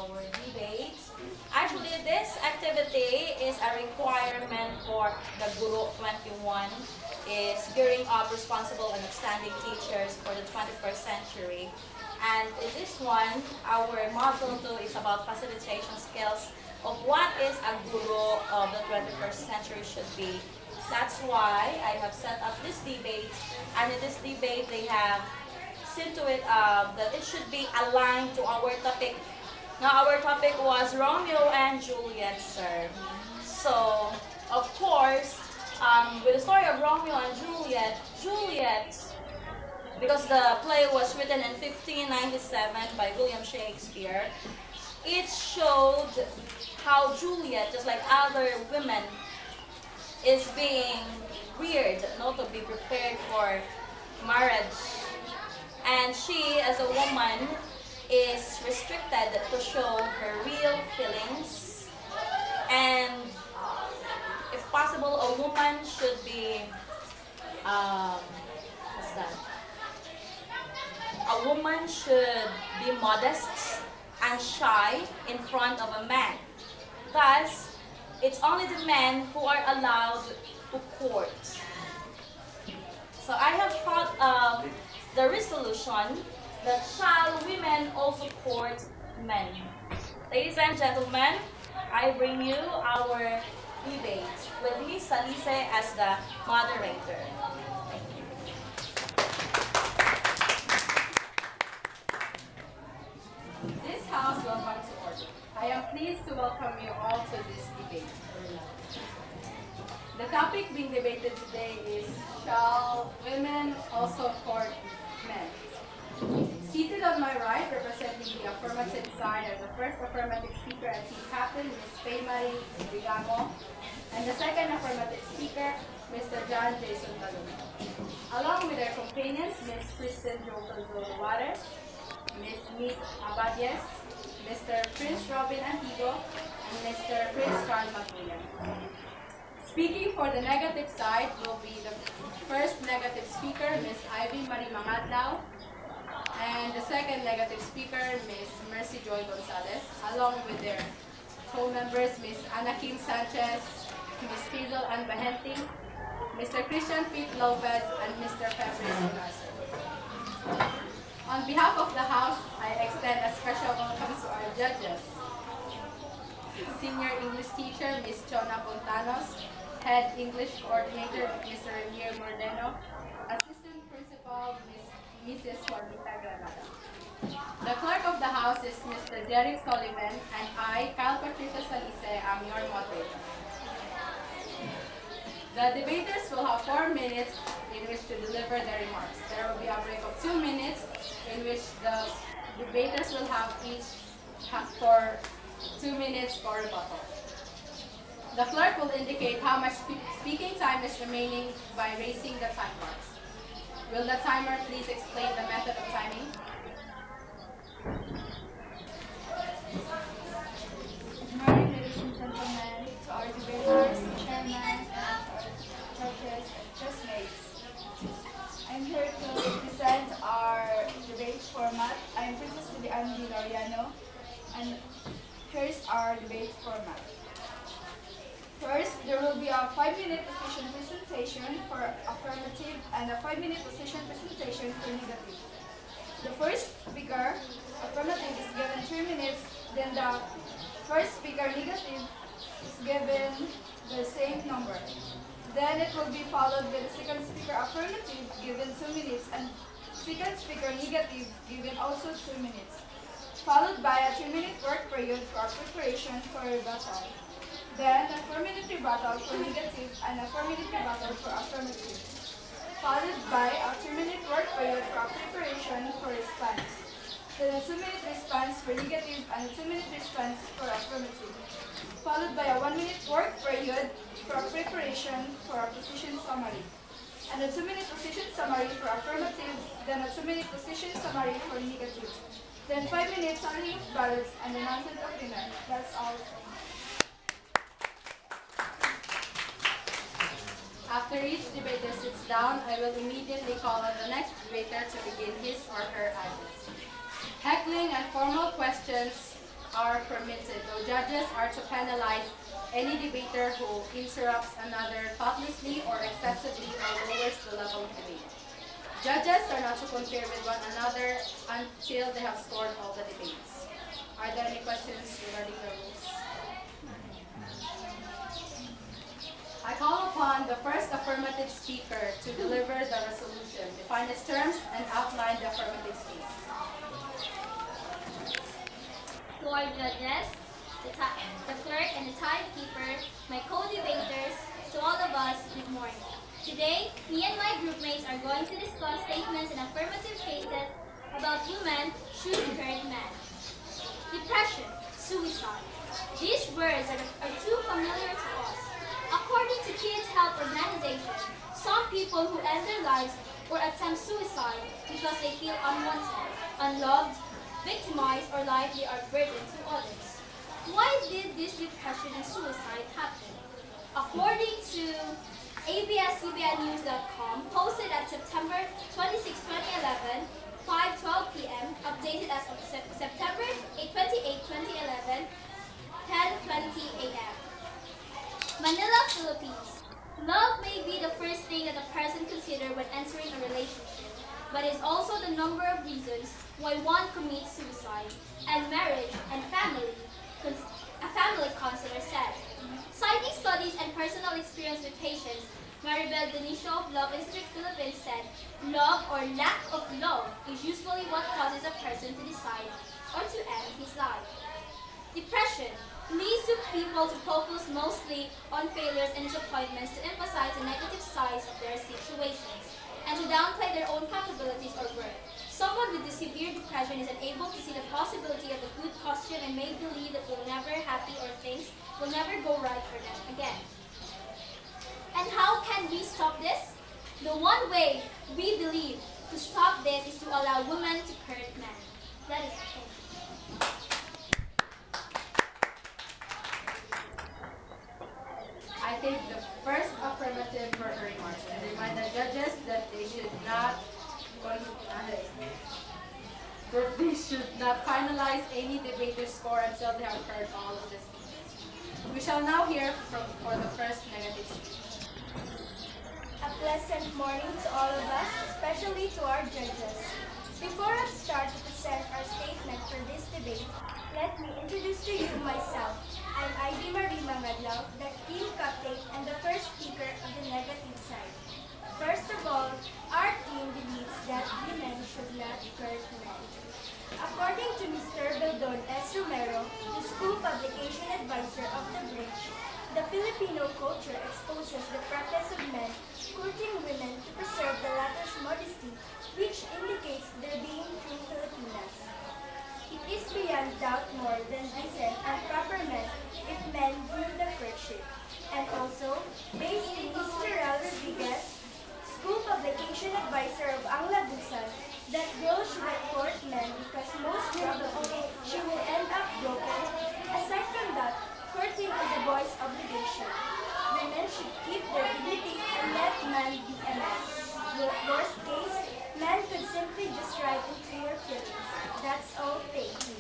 our debate. Actually, this activity is a requirement for the Guru 21, is gearing up responsible and outstanding teachers for the 21st century. And in this one, our module 2 is about facilitation skills of what is a guru of the 21st century should be. That's why I have set up this debate, and in this debate they have seen to it that it should be aligned to our topic. Now our topic was Romeo and Juliet, sir. So, of course, with the story of Romeo and Juliet, because the play was written in 1597 by William Shakespeare, it showed how Juliet, just like other women, is being reared, not to be prepared for marriage. And she, as a woman, is restricted to show her real feelings. And if possible, a woman should be, what's that? A woman should be modest and shy in front of a man. Thus, it's only the men who are allowed to court. So I have thought of the resolution that shall women also court men. Ladies and gentlemen, I bring you our debate with Miss Alice as the moderator. Thank you. This house will come to order. I am pleased to welcome you all to this debate. The topic being debated today is, shall women also court men? Seated on my right, representing the affirmative side, are the first affirmative speaker and team captain, Ms. Faye-Marie Rigamo, and the second affirmative speaker, Mr. John Jason Talon. Along with their companions, Ms. Kristen Jocal Juarez, Ms. Meet Abadies, Mr. Prince Robin Antigo, and Mr. Prince Carl McWilliam. Speaking for the negative side will be the first negative speaker, Ms. Ivy Marie Mangadlao, and the second negative speaker, Ms. Mercy Joy Gonzalez, along with their co-members, Ms. Ana Kim Sanchez, Ms. Hazel Ann Bahenti, Mr. Christian Pete Lopez, and Mr. Fabrice Narso. On behalf of the House, I extend a special welcome to our judges. Senior English teacher, Ms. Chona Pontanos, Head English Coordinator, Mr. Renier Mordeno, Assistant Principal, Mrs. Juanita Granada. The Clerk of the House is Mr. Derek Soliman, and I, Kyle Patricia Salice, am your moderator. The debaters will have 4 minutes in which to deliver their remarks. There will be a break of 2 minutes in which the debaters will have each for 2 minutes for rebuttal. The clerk will indicate how much speaking time is remaining by raising the time marks. Will the timer please explain the method of timing? Good morning, ladies and gentlemen, to our debaters, chairman, and our judges and classmates. I'm here to present our debate format. I'm Princess Juliet Loriano, and here's our debate format. First, there will be a 5-minute position presentation for affirmative and a 5-minute position presentation for negative. The first speaker, affirmative, is given 3 minutes, then the first speaker, negative, is given the same number. Then it will be followed by the second speaker, affirmative, given 2 minutes, and second speaker, negative, given also 2 minutes, followed by a 3-minute work period for preparation for rebuttal. Then a 4-minute rebuttal for negative and a 4-minute rebuttal for affirmative, followed by a 2-minute work period for preparation for response. Then a 2-minute response for negative and a 2-minute response for affirmative, followed by a 1-minute work period for preparation for a position summary, and a 2-minute position summary for affirmative, then a 2-minute position summary for negative, then 5 minutes tallying of ballots and announcement of winner. That's all. After each debater sits down, I will immediately call on the next debater to begin his or her address. Heckling and formal questions are permitted, though judges are to penalize any debater who interrupts another thoughtlessly or excessively or lowers the level of debate. Judges are not to compare with one another until they have scored all the debates. Are there any questions regarding the rules? I call upon the first affirmative speaker to deliver the resolution, define its terms, and outline the affirmative speech. To our judges, the clerk and the timekeeper, my co-debaters, to all of us, good morning. Today, me and my groupmates are going to discuss statements in affirmative cases about women should hurt men. Depression, suicide. These words are too familiar to us. According to Kids Health Organization, some people who end their lives or attempt suicide because they feel unwanted, unloved, victimized, or like they are burdened to others. Why did this depression and suicide happen? According to ABS-CBNnews.com, posted at September 26, 2011, 5:12 p.m., updated as of September 28, 2011, 10:20 a.m. Manila, Philippines. Love may be the first thing that a person considers when entering a relationship, but is also the number of reasons why one commits suicide, and marriage and family, a family counselor said. Citing studies and personal experience with patients, Maribel Denicio of Love Institute Philippines said, love or lack of love is usually what causes a person to decide or to end his life. Depression leads to people to focus mostly on failures and disappointments, to emphasize the negative sides of their situations, and to downplay their own capabilities or worth. Someone with severe depression is unable to see the possibility of a good costume and may believe that will never happy or things will never go right for them again. And how can we stop this? The one way we believe to stop this is to allow women to hurt men. That is the thing. I take the first affirmative for her remarks and remind the judges that they should not finalize any debater's score until they have heard all of the speeches. We shall now hear for the first negative speech. A pleasant morning to all of us, especially to our judges. Before I start to present our statement for this debate, let me introduce to you myself. I'm Ivy Marie Mangadlaw, the team captain and the first speaker of the negative side. First of all, our team believes that women should not hurt men. According to Mr. Beldon S. Romeo, the school publication advisor of the bridge, the Filipino culture exposes the practice of men courting women to preserve the latter's modesty, which indicates their being true Filipinas. It is beyond doubt more than decent and proper men if men view the courtship. And also, based in Mr. Ral Rodriguez, school publication advisor of Ang Lagusan, that girls should not court men because most probably she will end up broken. Aside from that, courting is a boy's obligation. Women should keep their dignity and let men be a man. Worst case, men could simply just ride into your feelings. That's all. Thank you.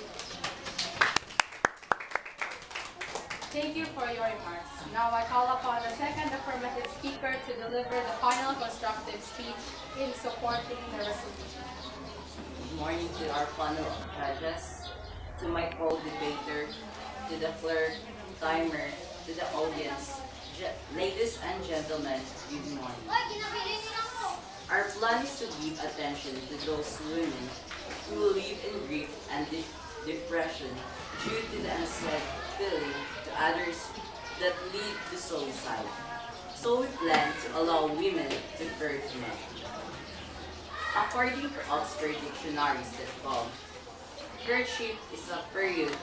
Thank you for your remarks. Now I call upon the second affirmative speaker to deliver the final constructive speech in supporting the resolution. Good morning to our panel of judges, to my co-debater, to the clerk, timer, to the audience. Ladies and gentlemen, good morning. Our plan is to give attention to those women who live in grief and depression due to the unsaid feeling to others that lead to suicide. So we plan to allow women to hurt men. According to Oxford Dictionaries.com, courtship is a period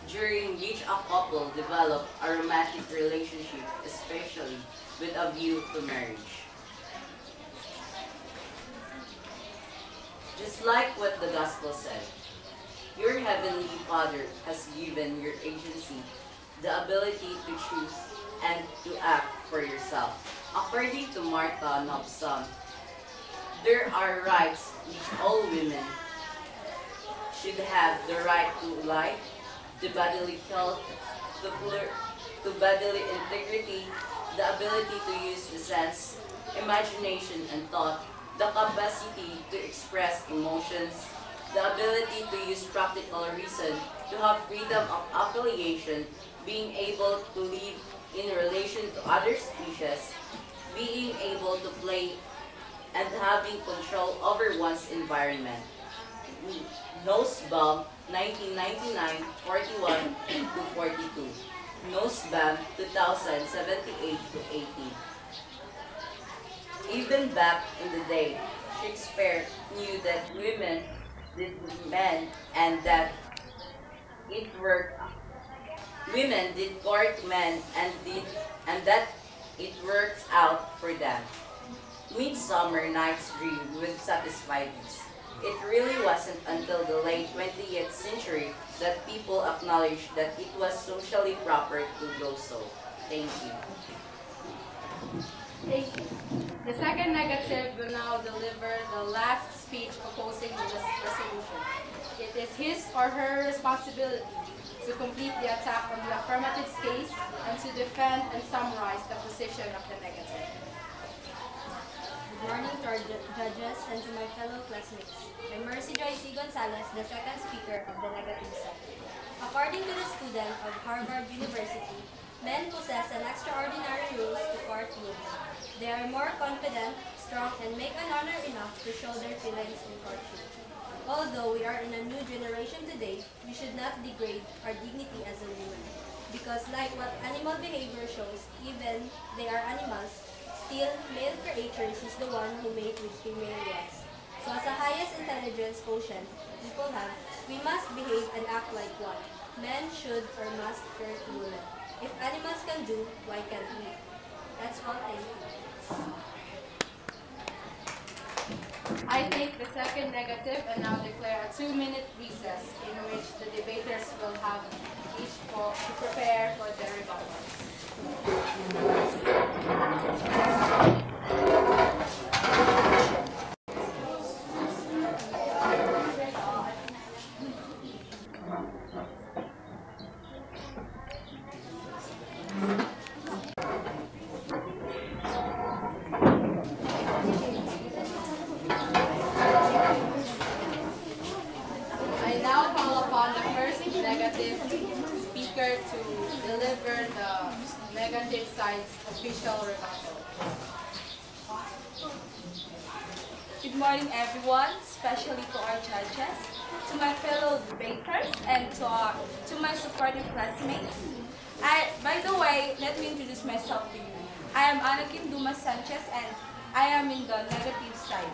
during which a couple develop a romantic relationship, especially with a view to marriage. Just like what the Gospel said, your Heavenly Father has given your agency the ability to choose and to act for yourself. According to Martha Nobson, there are rights which all women should have: the right to life, to bodily health, to bodily integrity, the ability to use the sense, imagination, and thought, the capacity to express emotions, the ability to use practical reason, to have freedom of affiliation, being able to live in relation to other species, being able to play and having control over one's environment. Nosebump 1999, 41 to 42. Nosebump 2078 to 80. Even back in the day, Shakespeare knew that women did men and that it worked. Women did court men and that it works out for them. Midsummer Night's Dream would satisfy this. It really wasn't until the late 20th century that people acknowledged that it was socially proper to do so. Thank you. Thank you. The second negative will now deliver the last speech opposing the resolution. It is his or her responsibility to complete the attack on the affirmative's case and to defend and summarize the position of the negative. Good morning to our judges and to my fellow classmates. I'm Mercy Joy C. Gonzalez, the second speaker of the negative side. According to the student of Harvard University, men possess an extraordinary rules to court women. They are more confident, strong, and make an honor enough to show their feelings in courtship. Although we are in a new generation today, we should not degrade our dignity as a woman. Because like what animal behavior shows, even they are animals, still male creatures is the one who mate with female ones. So as the highest intelligence quotient people have, we must behave and act like one. Men should or must fear women. If animals can do, why can't we? That's all, thank you. I take the second negative and now declare a 2-minute recess in which the debaters will have each to prepare for their rebuttals. To deliver the negative side's official rebuttal. Good morning, everyone, especially to our judges, to my fellow debaters, and to my supportive classmates. By the way, let me introduce myself to you. I am Anakin Dumas Sanchez, and I am in the negative side.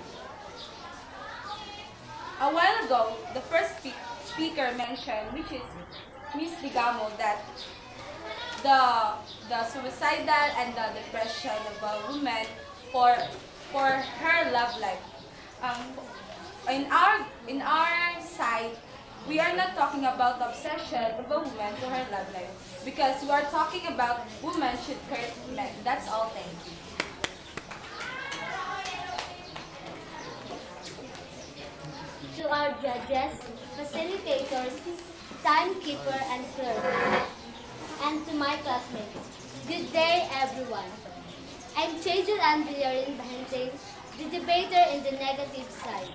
A while ago, the first speaker mentioned, which is Miss Digamo, that the suicidal and the depression of a woman for her love life. In our side, we are not talking about the obsession of a woman to her love life, because we are talking about women should court men. That's all. Thank you. To our judges, facilitators, timekeeper, and clerk, and to my classmates, good day, everyone. I'm Chazul Andriarin Bahente, the debater in the negative side.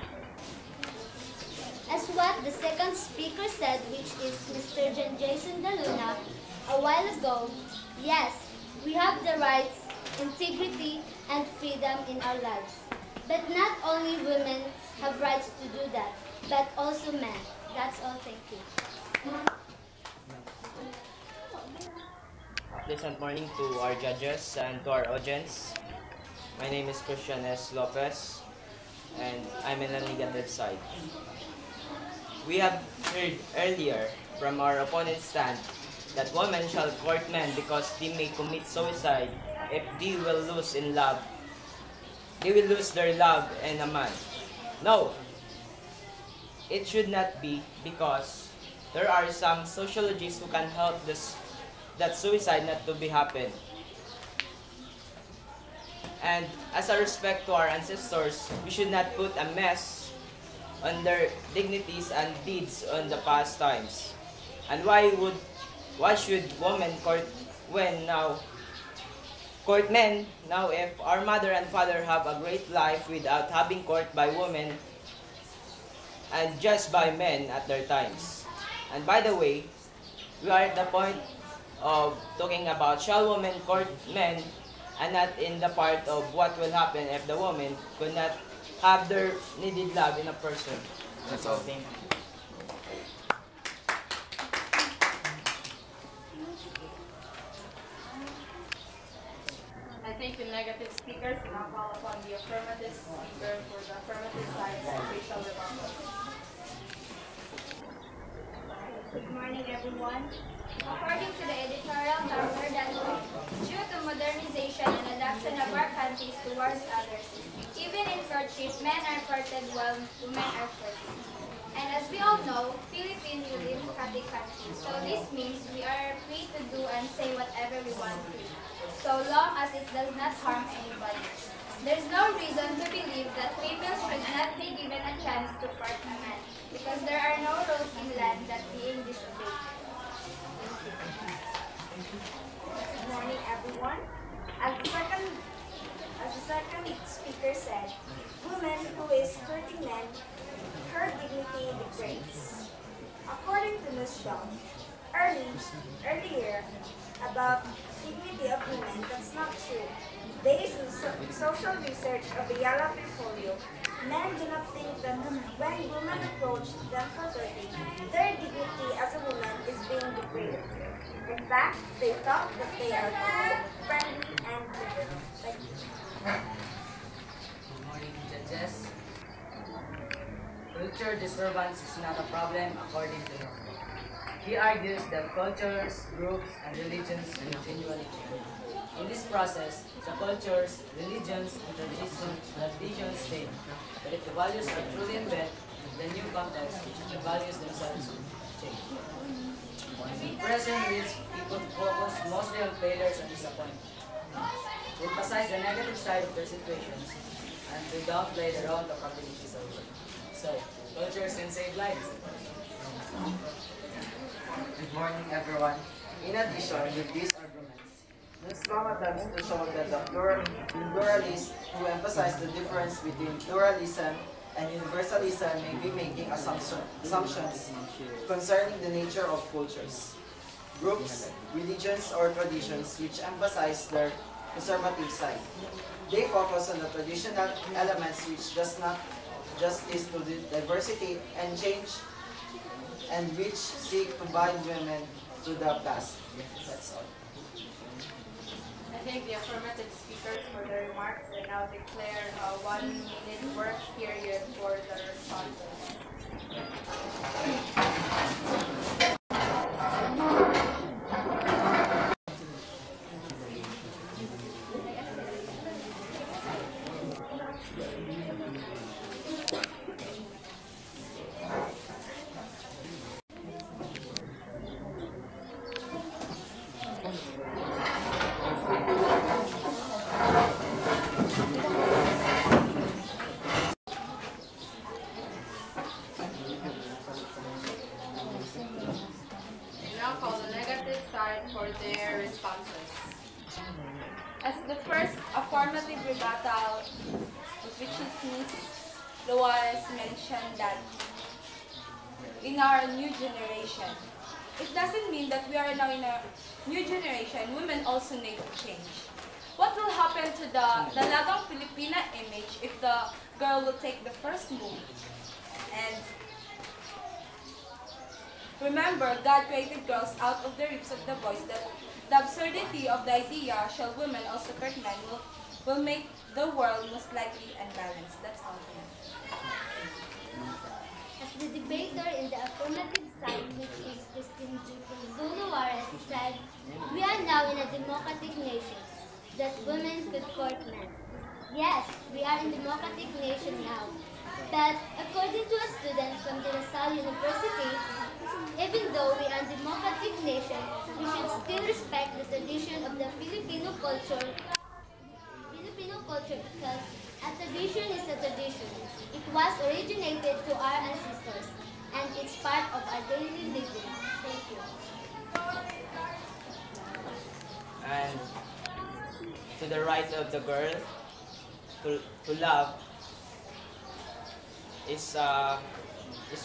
As what the second speaker said, which is Mr. Jason Daluna, a while ago, yes, we have the rights, integrity, and freedom in our lives. But not only women have rights to do that, but also men. That's all, thank you. Pleasant morning to our judges and to our audience. My name is Christian S.Lopez, and I'm in the negative side. We have heard earlier from our opponent's stand that women shall court men because they may commit suicide if they will lose in love. They will lose their love in a man. No, it should not be, because there are some sociologists who can help that suicide not to be happen. And as a respect to our ancestors, we should not put a mess on their dignities and deeds on the past times. And why should women court men now if our mother and father have a great life without having court by women and just by men at their times? And by the way, we are at the point of talking about shall women court men and not in the part of what will happen if the woman could not have their needed love in a person. That's all. Thank you. I think the negative speakers will now call upon the affirmative speaker for the affirmative side of facial rebuttal. Good morning, everyone. According to the editorial cover that due to modernization and adoption of our countries towards others, even in courtship, men are courted while women are courted. And as we all know, Philippines is a democratic country, so this means we are free to do and say whatever we want to, so long as it does not harm anybody. There is no reason to believe that females should not be given a chance to court a man, because there are no rules in land that being disobeyed. Good morning, everyone. As the second speaker said, woman who is courting men, her dignity degrades. According to Ms. Shaw, earlier about dignity of women, that's not true. Based on social research of the Yala portfolio, men do not think that when women approach them for flirting, their dignity as a woman is being degraded. In fact, they thought that they are cool, friendly, and liberal. Thank you. Good morning, judges. Culture disturbance is not a problem according to him. He argues that cultures, groups, and religions continually change. In this process, the cultures, religions, and traditions change. But if the values are truly embedded in the new context, the values themselves change. In present reads, people focus mostly on failures and disappointment. They emphasize the negative side of their situations and to downplay the wrong capabilities of it. So, cultures can save lives. Good morning, everyone. In addition with these arguments, Ms. Long attempts to show that the pluralists who emphasize the difference between pluralism and universalism may be making assumptions concerning the nature of cultures, groups, religions, or traditions which emphasize their conservative side. They focus on the traditional elements which does not justice to the diversity and change and which seek to bind women to the past. That's all. I thank the affirmative speakers for their remarks and now declare a 1-minute work period for the responses. For their responses. As the first affirmative rebuttal, which is Ms. Lois mentioned that in our new generation, it doesn't mean that we are now in a new generation, women also need to change. What will happen to the Dalagang Filipina image if the girl will take the first move? And remember, God created girls out of the ribs of the boys. That the absurdity of the idea, shall women also court men, will make the world most likely unbalanced. That's all for me. As the debater in the affirmative side, which is Christine Zuluares, said, we are now in a democratic nation, that women could court men. Yes, we are in a democratic nation now. But according to a student from De La Salle University, even though we are a democratic nation, we should still respect the tradition of the Filipino culture because a tradition is a tradition. It was originated to our ancestors, and it's part of our daily living. Thank you. And to the right of the girl, to love is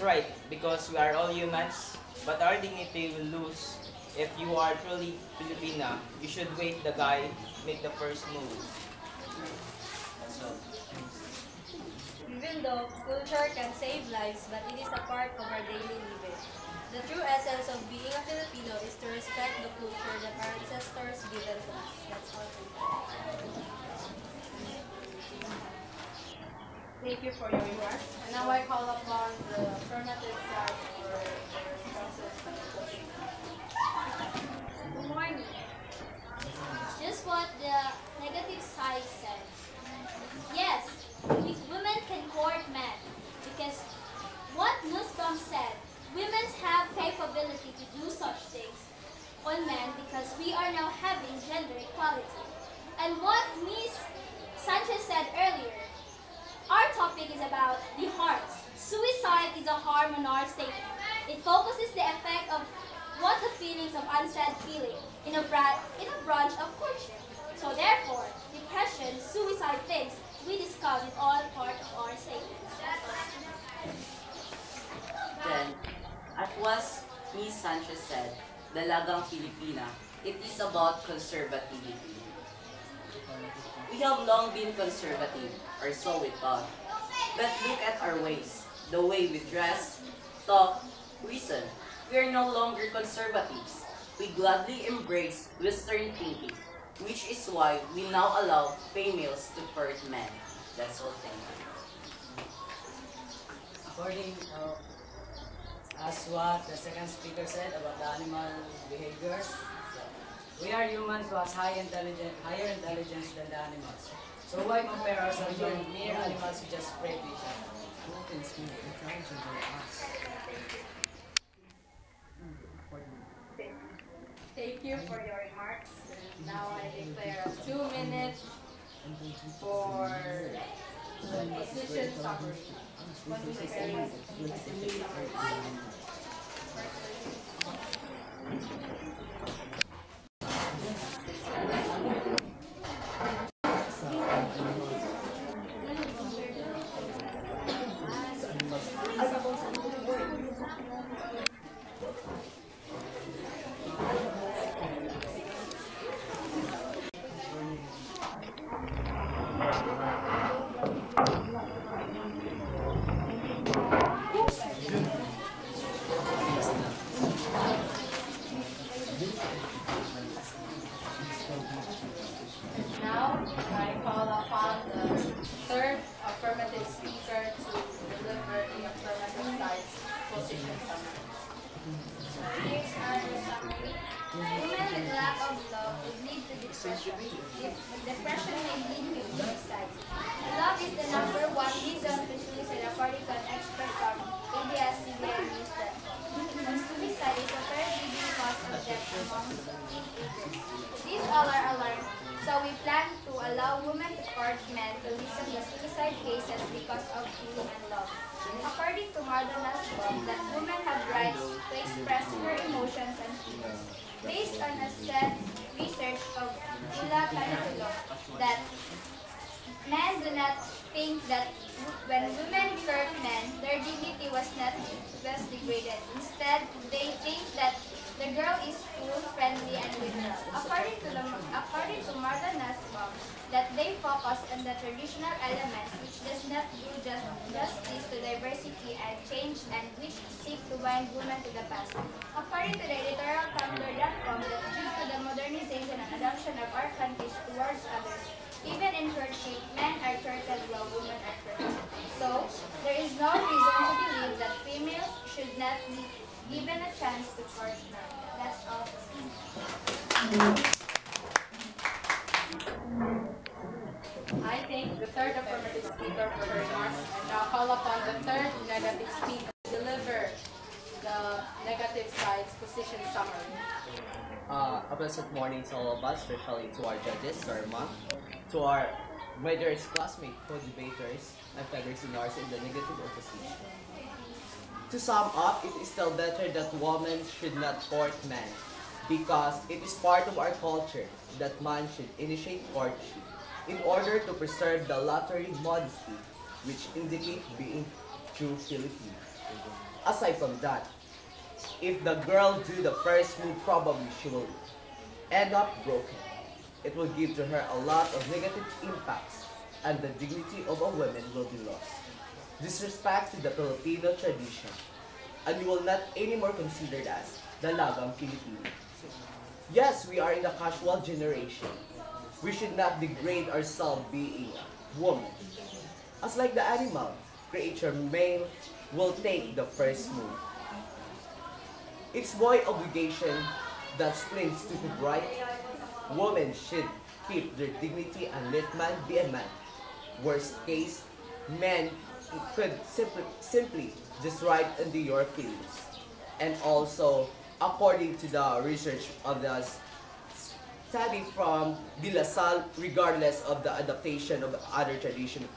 right because we are all humans, but our dignity will lose if you are truly Filipina. You should wait the guy make the first move. That's all. Even though culture can save lives, but it is a part of our daily living. The true essence of being a Filipino is to respect the culture that our ancestors given to us. That's all. Thank you for your remarks. And now I call upon the affirmative side for the responses to the question. Good morning. Just what the negative side said. Yes, women can court men because what Nussbaum said, women have capability to do such things on men because we are now having gender equality. And what Ms. Sanchez said earlier, our topic is about the harms. Suicide is a harm on our statement. It focuses the effect of what the feelings of unsaid feeling in a branch of courtship. So therefore, depression, suicide things, we discuss it all part of our statements. Then, at what Ms. Sanchez said, Dalagang Filipina, it is about conservativity. We have long been conservative, or so we thought. But look at our ways, the way we dress, talk, reason. We are no longer conservatives. We gladly embrace Western thinking, which is why we now allow females to court men. That's all, thank you. According as what the second speaker said about the animal behaviors, we are humans who has higher intelligence than the animals. So why compare ourselves to mere animals who just prey to each other? Thank you for your remarks. And now I declare 2 minutes for the position summary. Preparing position summary. Now, I call upon the third affirmative speaker to deliver the affirmative side's position summary. Here's our summary. Women with lack of love would lead to depression. Depression may lead to suicide. Love is the number one reason to suicide according to an expert from ADS-CBN News. Suicide is a very leading cause of death among teenagers. These all are alarming. So we plan to allow women to court men to listen to suicide cases because of feeling and love. According to Madonna's book, that women have rights to express their emotions and feelings. Based on a set research of Ila Panatulo, that men do not think that when women court men, their dignity was degraded. Instead, they think that the girl is cool, friendly, and liberal. According to Madonna's book, that they focus on the traditional elements which does not do justice to diversity and change and which seek to bind women to the past. According to the editorial Tumblr.com, that due to the modernization and adoption of our countries towards others, even in courtship, men are courted while women are courted. So, there is no reason to believe that females should not be given a chance to court men. That's all. I thank the third affirmative speaker for her remarks and now call upon the third negative speaker to deliver the negative side's position summary. A blessed morning to all of us, especially to our judges, to our mom, to our brothers, classmates, co-debaters, and fellow seniors in the negative opposition. To sum up, it is still better that women should not court men because it is part of our culture that man should initiate courtship in order to preserve the lottery modesty which indicate being true Filipino. Aside from that, if the girl do the first move, probably she will end up broken. It will give to her a lot of negative impacts and the dignity of a woman will be lost. Disrespect to the Filipino tradition, and you will not anymore considered as the lagang Filipino. Yes, we are in a casual generation. We should not degrade ourselves being woman. As like the animal, creature male will take the first move. It's boy obligation that springs to the right. Women should keep their dignity and let man be a man. Worst case, men could simply just write into your feelings. And also, according to the research of the study from De La Salle, regardless of the adaptation of other tradition,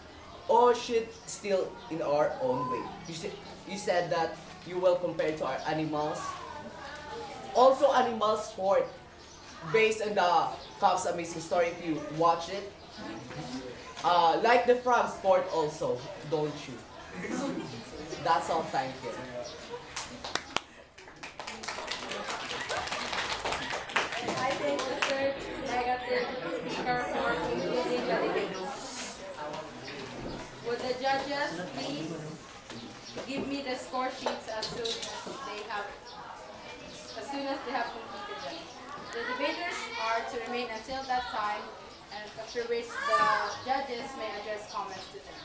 all should still in our own way. You said that you will compare to our animals. Also, animal sport, based on the Cubs' amazing story, if you watch it, like the frog sport also, don't you? That's all, thank you. I think the third negative speaker for concluding the debate. Would the judges please give me the score sheets as soon as they have completed them? The debaters are to remain until that time, and after which the judges may address comments to them.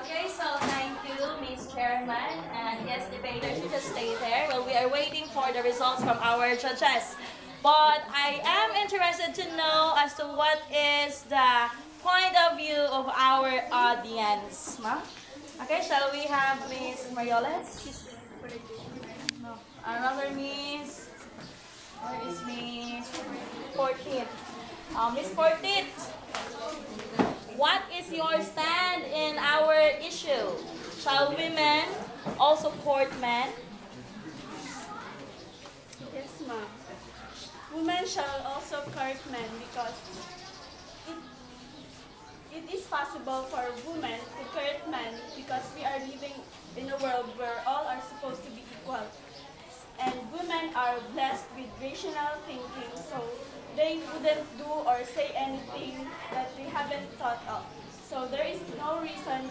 Okay, so thank you, Ms. Chairman, and yes, debaters, you just stay there. Well, we are waiting for the results from our judges. But I am interested to know as to what is the point of view of our audience. Ma? Okay, shall we have Ms. Marioles? No. Another Miss? Where is Miss 14th? Miss 14th, what is your stand in our issue? Shall women also court men? Yes, ma'am. Women shall also court men because it is possible for women to court men because we are living in a world where all are supposed to be equal. And women are blessed with rational thinking, so they wouldn't do or say anything that they haven't thought of. So there is no reason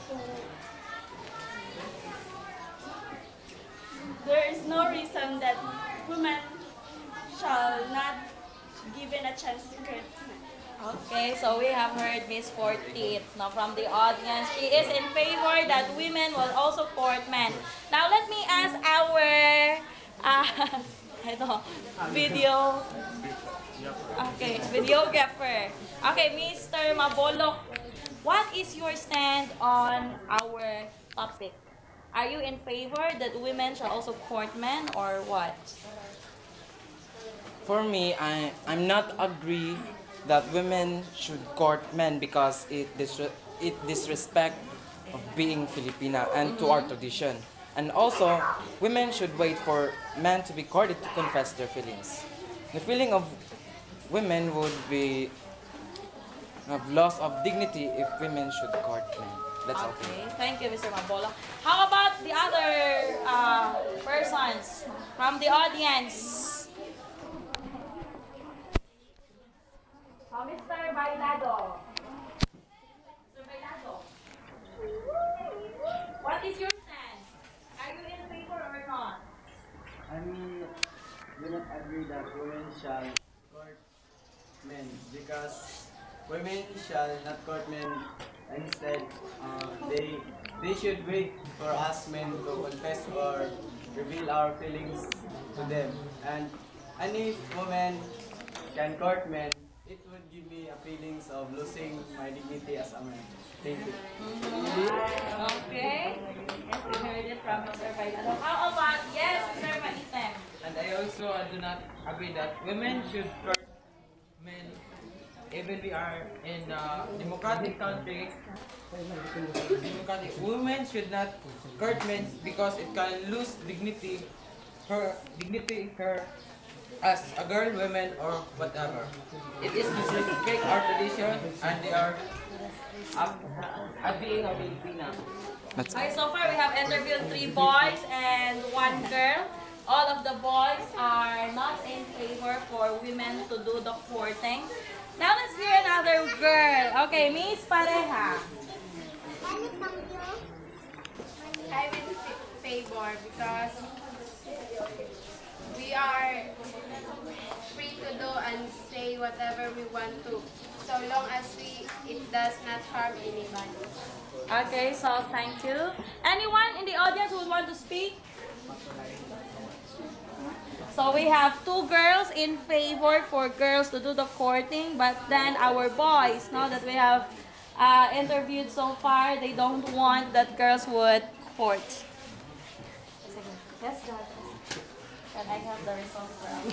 that women shall not given a chance to court men. Okay, so we have heard Miss 14th now from the audience. She is in favor that women will also court men. Now let me ask our videographer. Okay, Mr. Mabolok, what is your stand on our topic? Are you in favor that women shall also court men or what? For me, I'm not agree that women should court men because it disrespect of being Filipina and to our tradition. And also, women should wait for men to be courted to confess their feelings. The feeling of women would be of loss of dignity if women should court men. That's all. Okay, thank you, Mr. Mabola. How about the other persons from the audience? Mr. Bailado. Mr. Bailado. What is your stand? Are you in favor or not? I mean, do not agree that women shall court men because women shall not court men. Instead, they should wait for us men to confess or reveal our feelings to them. And if women can court men, it would give me a feelings of losing my dignity as a man. Thank you. Okay. Yes, we heard it from Mr. Bailado. How about, yes, Mr. Maitem? And I also do not agree that women should court men even we are in a democratic country, democratic women should not court men because it can lose her as a girl, woman, or whatever. It is disrespect our tradition, and they are being a Filipina. Okay, so far we have interviewed 3 boys and 1 girl. All of the boys are not in favor for women to do the courting. Now let's hear another girl. Okay, Miss Pareja. I'm in favor because we are free to do and say whatever we want to, so long as it does not harm anybody. Okay, so thank you. Anyone in the audience who would want to speak? So we have 2 girls in favor for girls to do the courting, but then our boys, now that we have interviewed so far, they don't want that girls would court. Yes, Judge. Can I have the results from?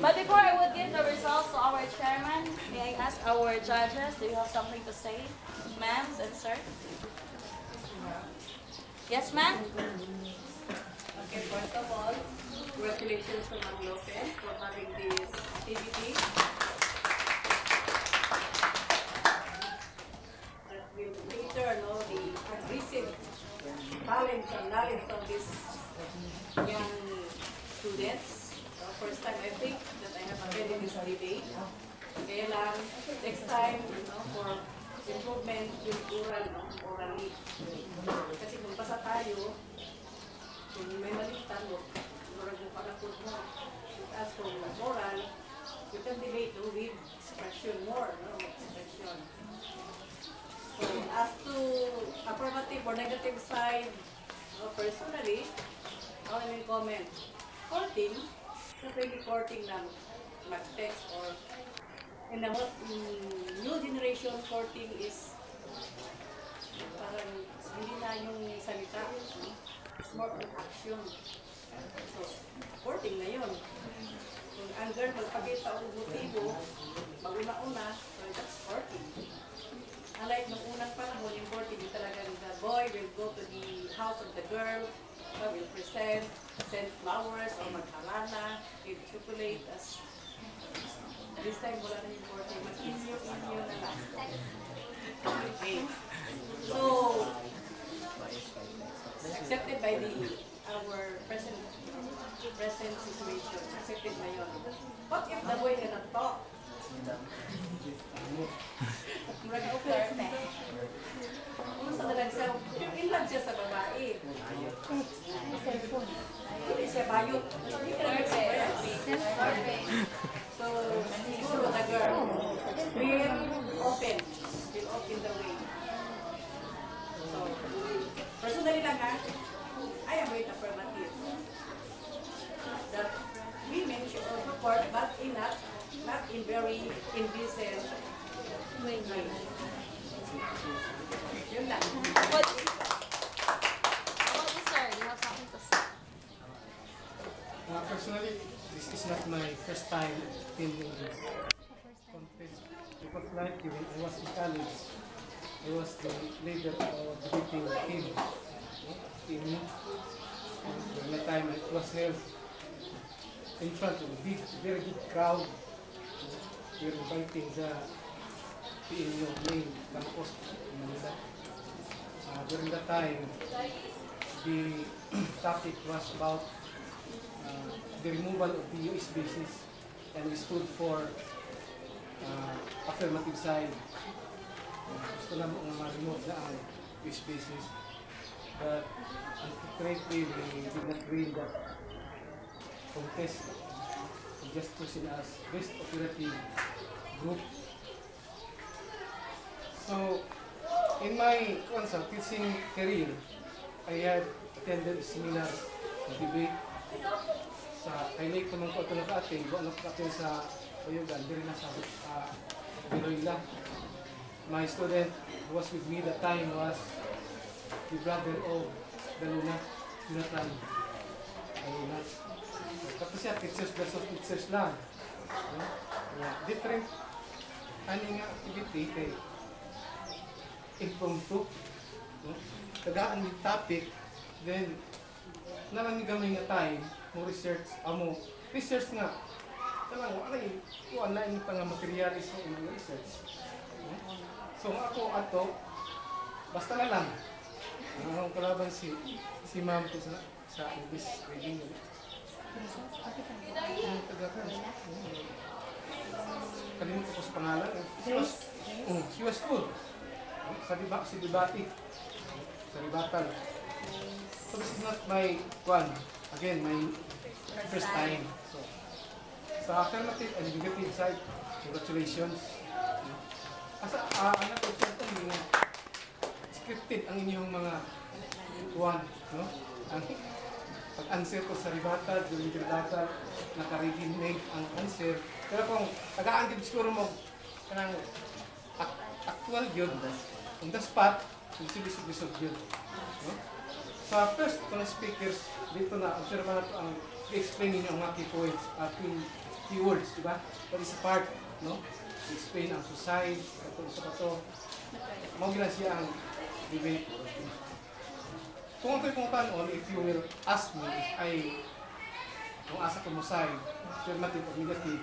But before I would give the results to our chairman, may I ask our judges, do you have something to say? Ma'am and sir? Yes, ma'am? Okay, first of all, congratulations to S.Lopez for having this activity. That will later know the aggressive talents and knowledge of these young students. First time I think that I have attended this debate. Kaya lang, next time, for improvement yung orally. Kasi kung basa tayo, kung may malitan mo, murag mo palakot mo. As for moral, you can debate with expression more, no? Expression. So, as to affirmative or negative side, personally, I will comment. Courting, not really courting ng mag-text or in the new generation, courting is parang hindi na yung salita, no? It's more of action. So, courting na yun. Kung ang girl magpakita o motibo, mag-una-una, so that's courting. Unlike nung unang panahon, yung courting yung talagang the boy will go to the house of the girl, will present, send flowers or maghalana, give chocolate as this time wala na yung courting, mag-inyo na lang. Okay. So, accepted by our present situation. Accepted na yun. What if the boy cannot talk? Kung sa dalang siya, in love siya sa babae. Hindi siya bayot. Hindi ka lang express. So, siguro the girl will open the way. So, personally lang ha, I am very affirmative that women should support, but not in very indecent way. Yun lang. How about you, sir? Do you have something to say? Personally, this is not my first time attending this contest. Because like when I was in college, I was the leader of the debating team. And during that time, it was held in front of a very big crowd. We were inviting the PNU main campus in Manila. During that time, the topic was about the removal of the US bases, and we stood for affirmative side. Gusto naman ma-remove na ang US bases. But unfortunately, we did not win that contest. We just chosen as best operative group So, in my teaching career, I had attended seminar debate sa highlight naman ko ito naka-attend. Buwan naka-attend sa Bayugan, diri na sa Biloila. My student who was with me that time was the brother of Daluna, Jonathan Daluna. Tapos siya, teachers versus teachers lang. Different activity kay impromptu. Tagaan yung topic, then nalang gamay nga time mo research, research nga. Talang wala yung pang materialis ng inyong research. So ako ato, basta na lang. Ang kalaban si ma'am ko sa English reading. Kalimutan ko sa pangalan. She was good. Sa debate. Sa debatal. So this is not my again, my first time. So sa affirmative and negative side, congratulations. Anak ko certainly scripted ang inyong mga no? Ang pag-answer ko sa rebuttal, during rebuttal, naka-ready-made ang answer. Pero kung tagaan siguro mo, kanang actual yun, on the spot, silisog yun. No? Sa first mga speakers, dito na, observa na ito ang i-explain ninyo ang mga key points, keywords, diba? That is a part, no? I-explain ang suicide, ito. Mawag siya ang debate. Kung ako'y tanon, if you will ask me if kung asa ko mo side, affirmative or negative,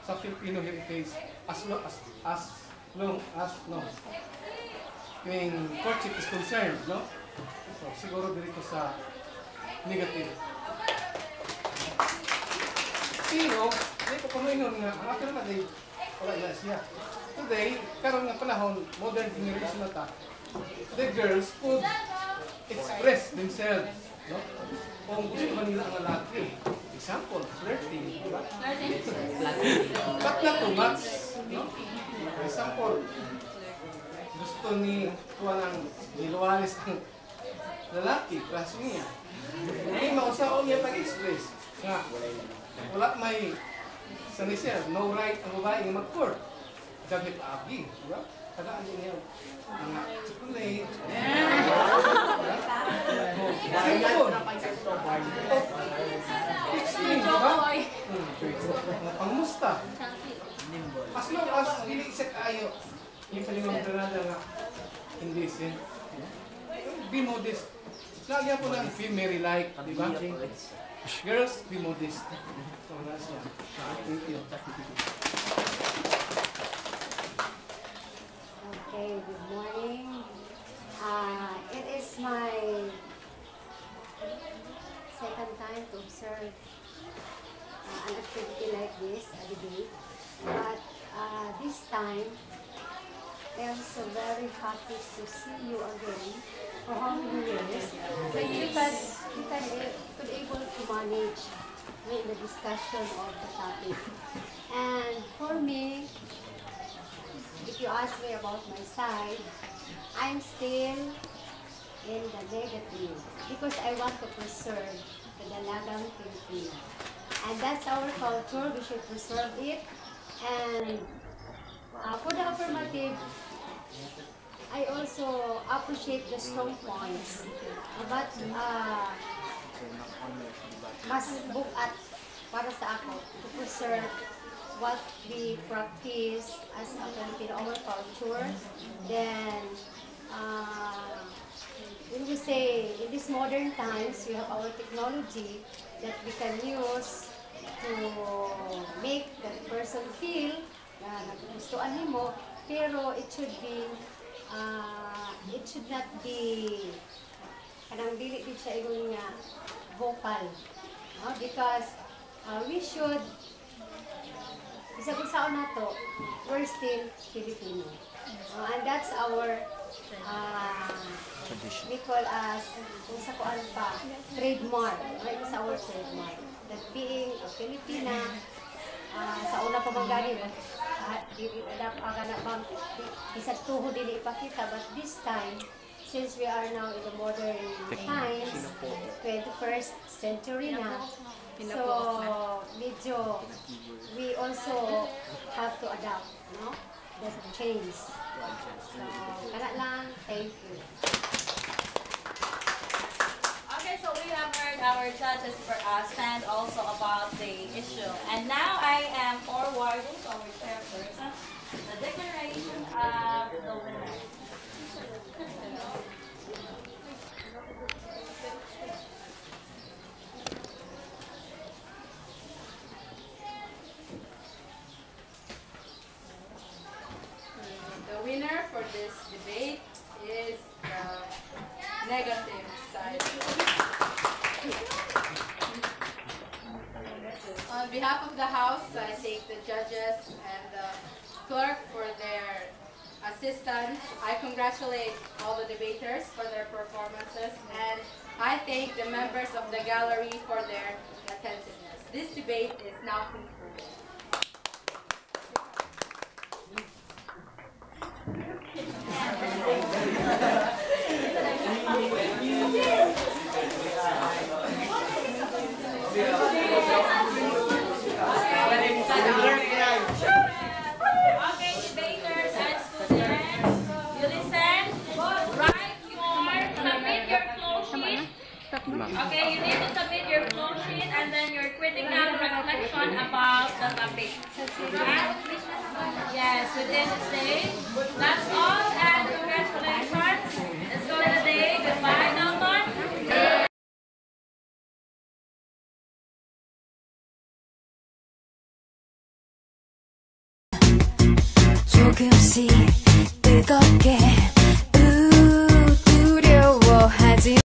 sa Filipino heritage, as long as no, yung courtship is concerned, no? So, siguro dito sa negative. Pero, hindi ko kumaingon nga, ang affirmative, wala na siya. Today, karon nga panahon, modern generation na ta, the girls could express themselves, no? Kung gusto man nila ang lalaki. Example, flirting, diba? But not too much, no? For example, gusto ni niluwalis ang lalaki, klase niya. Hindi mausaon niya pag-express. Nga, wala may siya, no right ang babae nga mag-court. Dagit agi, diba? Tagaan niya mga chocolate. Explain, diba? Pangmusta. As long as dili isa kaayo, yung palingamdarada nga indecent. Be modest. Lagyan po ng be merry-like, diba? Girls, be modest. So, nasa yan. Thank you. Okay, good morning. It is my second time to observe an activity like this, a debate. But this time, I am so very happy to see you again for how many years. Because you could able to manage the discussion of the topic. And for me, if you ask me about my side, I'm still in the negative because I want to preserve the Dalagang Filipino. And that's our culture, we should preserve it. And for the affirmative, I also appreciate the strong points. But mas bukat para sa ako to preserve what we practice as a Filipino, our culture. Then, when we say, in these modern times, we have our technology that we can use to make the person feel na nagustuhan mo, pero it should not be, kanang dili din siya yung vocal. No? Because we should, isa kung saan na to, we're still Filipino. And that's our, we call as, kung sa kuan pa, trademark. Right? It's our trademark. That being a Filipina, sa una pa bang gani, isang tuhod din ipakita, but this time, since we are now in the modern times, 21st century na, so medyo we also have to adapt, no? That change. So, kana lang, thank you. Okay, so we have heard our judges stand also about the issue. And now I am forwarding to our chairperson the declaration of the winner. The winner for this debate is the negative side. On behalf of the House, I thank the judges and the clerk for their assistance. I congratulate all the debaters for their performances, and I thank the members of the gallery for their attentiveness. This debate is now concluded. Okay, debaters and students, you listen. Submit your flow sheet. Okay, you need to submit your flow sheet and then your critical reflection about the topic. Yes, within the stage. That's all, and congratulations. Let's go to the day. Goodbye, Dalton. 조금씩 뜨겁게